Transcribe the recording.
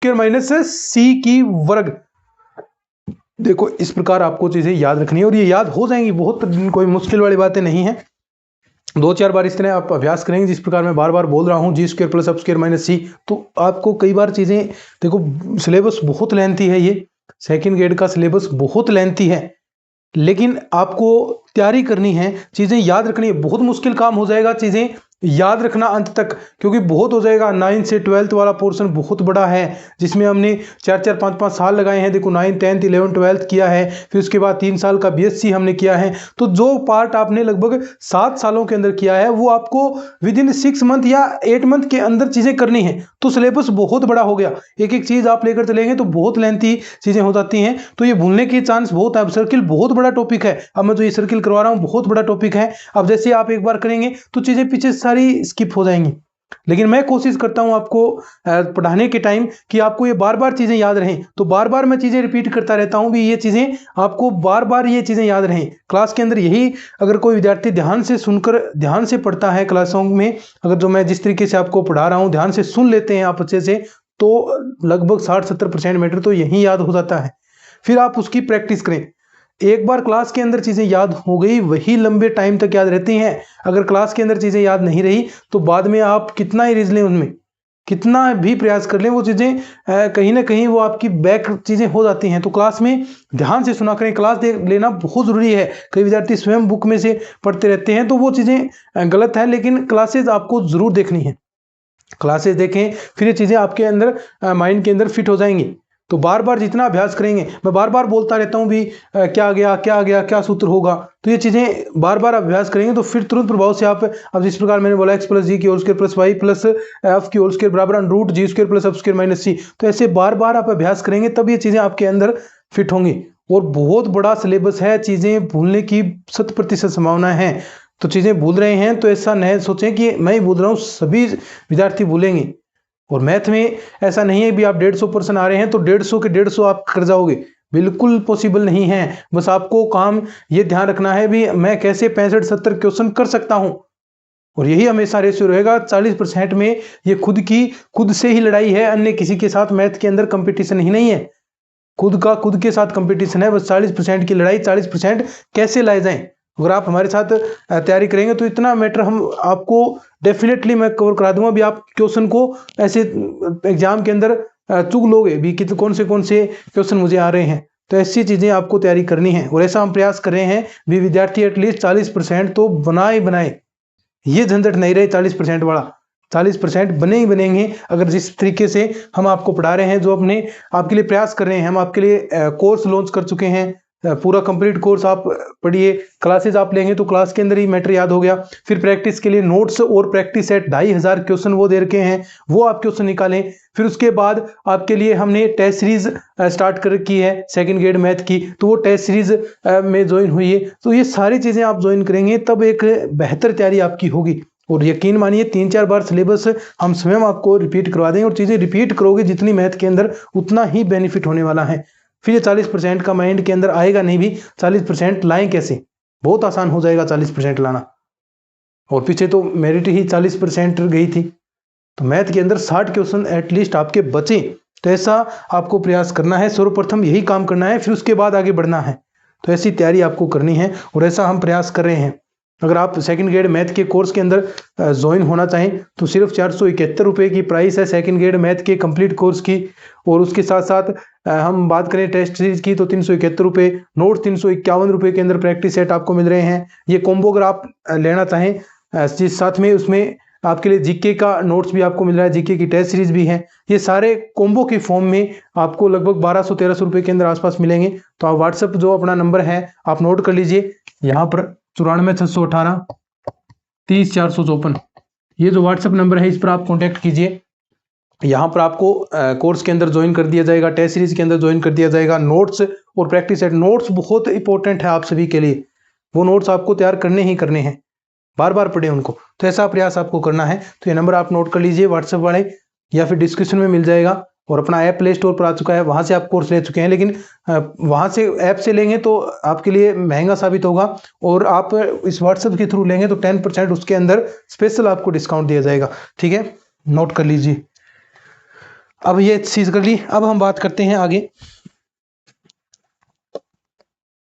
Square minus सी की वर्ग। देखो इस प्रकार आपको चीजें याद रखनी है और ये याद हो जाएंगी, बहुत कोई मुश्किल वाली बातें नहीं है। 2-4 बार इस तरह आप अभ्यास करेंगे, जिस प्रकार मैं बार बार बोल रहा हूँ, G square plus F square minus C, तो आपको कई बार चीजें, देखो सिलेबस बहुत लेंथी है, ये सेकंड ग्रेड का सिलेबस बहुत लेंथी है, लेकिन आपको तैयारी करनी है, चीजें याद रखनी है। बहुत मुश्किल काम हो जाएगा चीजें याद रखना अंत तक, क्योंकि बहुत हो जाएगा। 9 से 12th वाला पोर्शन बहुत बड़ा है, जिसमें हमने 4-4 5-5 साल लगाए हैं। देखो 9, 10th, 11th, 12th किया है, फिर उसके बाद 3 साल का बीएससी हमने किया है। तो जो पार्ट आपने लगभग 7 सालों के अंदर किया है, वो आपको विद इन 6 मंथ या 8 मंथ के अंदर चीजें करनी है। तो सिलेबस बहुत बड़ा हो गया, एक एक चीज आप लेकर चलेंगे तो बहुत लेंथी चीजें हो जाती हैं, तो ये भूलने के चांस बहुत है। अब सर्किल बहुत बड़ा टॉपिक है, अब मैं जो ये सर्किल करवा रहा हूँ बहुत बड़ा टॉपिक है। अब जैसे आप एक बार करेंगे तो चीजें पीछे सारी स्किप हो जाएंगी, लेकिन मैं कोशिश करता हूं आपको पढ़ाने के टाइम कि आपको ये बार बार चीजें याद रहें। तो बार बार मैं चीजें रिपीट करता रहता हूं भी, ये चीजें आपको बार बार ये चीजें याद रहें क्लास के अंदर। यही अगर कोई विद्यार्थी ध्यान से सुनकर, ध्यान से पढ़ता है क्लासों में, अगर जो मैं जिस तरीके से आपको पढ़ा रहा हूं ध्यान से सुन लेते हैं आप अच्छे से, तो लगभग 60-70% मैटर तो यही याद हो जाता है। फिर आप उसकी प्रैक्टिस करें। एक बार क्लास के अंदर चीजें याद हो गई, वही लंबे टाइम तक याद रहती हैं। अगर क्लास के अंदर चीजें याद नहीं रही तो बाद में आप कितना ही रिज लें, उनमें कितना भी प्रयास कर लें, वो चीजें कहीं ना कहीं वो आपकी बैक चीजें हो जाती हैं। तो क्लास में ध्यान से सुना करें, क्लास देख लेना बहुत जरूरी है। कई विद्यार्थी स्वयं बुक में से पढ़ते रहते हैं, तो वो चीजें गलत है, लेकिन क्लासेज आपको जरूर देखनी है। क्लासेस देखें, फिर ये चीजें आपके अंदर माइंड के अंदर फिट हो जाएंगी। तो बार बार जितना अभ्यास करेंगे, मैं बार बार बोलता रहता हूँ भी क्या गया क्या गया, क्या सूत्र होगा, तो ये चीजें बार बार अभ्यास करेंगे तो फिर तुरंत प्रभाव से आप, अब जिस प्रकार मैंने बोला, एक्स प्लस जी की whole square plus Y plus F की होल स्क्वायर बराबर under root G square plus F square minus C, तो ऐसे बार बार आप अभ्यास करेंगे तब ये चीजें आपके अंदर फिट होंगी। और बहुत बड़ा सिलेबस है, चीजें भूलने की 100% संभावना है। तो चीजें भूल रहे हैं तो ऐसा नहीं सोचें कि मैं ही भूल रहा हूँ, सभी विद्यार्थी भूलेंगे। और मैथ में ऐसा नहीं है भी आप 150% आ रहे हैं तो 150 के 150 आप कर जाओगे, बिल्कुल पॉसिबल नहीं है। बस आपको काम ये ध्यान रखना है भी मैं कैसे 65-70 क्वेश्चन कर सकता हूं, और यही हमेशा रेशियो रहेगा। 40% में ये खुद से ही लड़ाई है, अन्य किसी के साथ मैथ के अंदर कंपटीशन ही नहीं है, खुद के साथ कंपटीशन है। बस 40% की लड़ाई, 40% कैसे लाए जाएं। अगर आप हमारे साथ तैयारी करेंगे तो इतना मैटर हम आपको डेफिनेटली मैं कवर करा दूंगा भी। आप क्वेश्चन को ऐसे एग्जाम के अंदर चुग लोगे भी कि कौन से क्वेश्चन मुझे आ रहे हैं। तो ऐसी चीजें आपको तैयारी करनी है, और ऐसा हम प्रयास कर रहे हैं भी विद्यार्थी एटलीस्ट 40% तो बनाए। ये झंझट नहीं रहे 40% वाला, 40% बने ही बनेंगे अगर जिस तरीके से हम आपको पढ़ा रहे हैं, जो अपने आपके लिए प्रयास कर रहे हैं। हम आपके लिए कोर्स लॉन्च कर चुके हैं, पूरा कंप्लीट कोर्स आप पढ़िए, क्लासेज आप लेंगे तो क्लास के अंदर ही मैटर याद हो गया। फिर प्रैक्टिस के लिए नोट्स और प्रैक्टिस सेट 2500 क्वेश्चन वो दे रखे हैं, वो आप क्वेश्चन निकालें। फिर उसके बाद आपके लिए हमने टेस्ट सीरीज स्टार्ट कर रखी है सेकंड ग्रेड मैथ की, तो वो टेस्ट सीरीज में ज्वाइन हुई है। तो ये सारी चीजें आप ज्वाइन करेंगे तब एक बेहतर तैयारी आपकी होगी। और यकीन मानिए 3-4 बार सिलेबस हम स्वयं आपको रिपीट करवा देंगे, और चीजें रिपीट करोगे जितनी मैथ के अंदर, उतना ही बेनिफिट होने वाला है। फिर ये 40% का माइंड के अंदर आएगा नहीं भी, 40% लाएं कैसे, बहुत आसान हो जाएगा 40% लाना। और पीछे तो मेरिट ही 40% गई थी, तो मैथ के अंदर 60 क्वेश्चन एटलीस्ट आपके बचे। तो ऐसा आपको प्रयास करना है, सर्वप्रथम यही काम करना है, फिर उसके बाद आगे बढ़ना है। तो ऐसी तैयारी आपको करनी है, और ऐसा हम प्रयास कर रहे हैं। अगर आप सेकंड ग्रेड मैथ के कोर्स के अंदर ज्वाइन होना चाहें तो सिर्फ 471 रुपये की प्राइस है सेकंड ग्रेड मैथ के कंप्लीट कोर्स की। और उसके साथ साथ हम बात करें टेस्ट सीरीज की तो 371 रुपये, नोट्स 351 रुपये के अंदर प्रैक्टिस सेट आपको मिल रहे हैं। ये कॉम्बो अगर आप लेना चाहें, जिस साथ में उसमें आपके लिए जीके का नोट्स भी आपको मिल रहा है, जीके की टेस्ट सीरीज भी है। ये सारे कॉम्बो के फॉर्म में आपको लगभग 1200-1300 रुपये के अंदर आसपास मिलेंगे। तो आप व्हाट्सएप जो अपना नंबर है आप नोट कर लीजिए, यहाँ पर 94 618 30 454, ये जो व्हाट्सएप नंबर है इस पर आप कांटेक्ट कीजिए। यहाँ पर आपको कोर्स के अंदर ज्वाइन कर दिया जाएगा, टेस्ट सीरीज के अंदर ज्वाइन कर दिया जाएगा। नोट्स और प्रैक्टिस सेट, नोट्स बहुत इंपॉर्टेंट है आप सभी के लिए, वो नोट्स आपको तैयार करने ही करने हैं, बार बार पढ़ें उनको। तो ऐसा प्रयास आपको करना है। तो ये नंबर आप नोट कर लीजिए व्हाट्सएप वाले, या फिर डिस्क्रिप्शन में मिल जाएगा। और अपना ऐप प्ले स्टोर पर आ चुका है, वहाँ से आप कोर्स ले चुके हैं, लेकिन वहाँ से ऐप से लेंगे तो आपके लिए महंगा साबित होगा, और आप इस व्हाट्सएप के थ्रू लेंगे तो 10% उसके अंदर स्पेशल आपको डिस्काउंट दिया जाएगा। ठीक है, नोट कर लीजिए। अब ये चीज़ कर ली। अब हम बात करते हैं आगे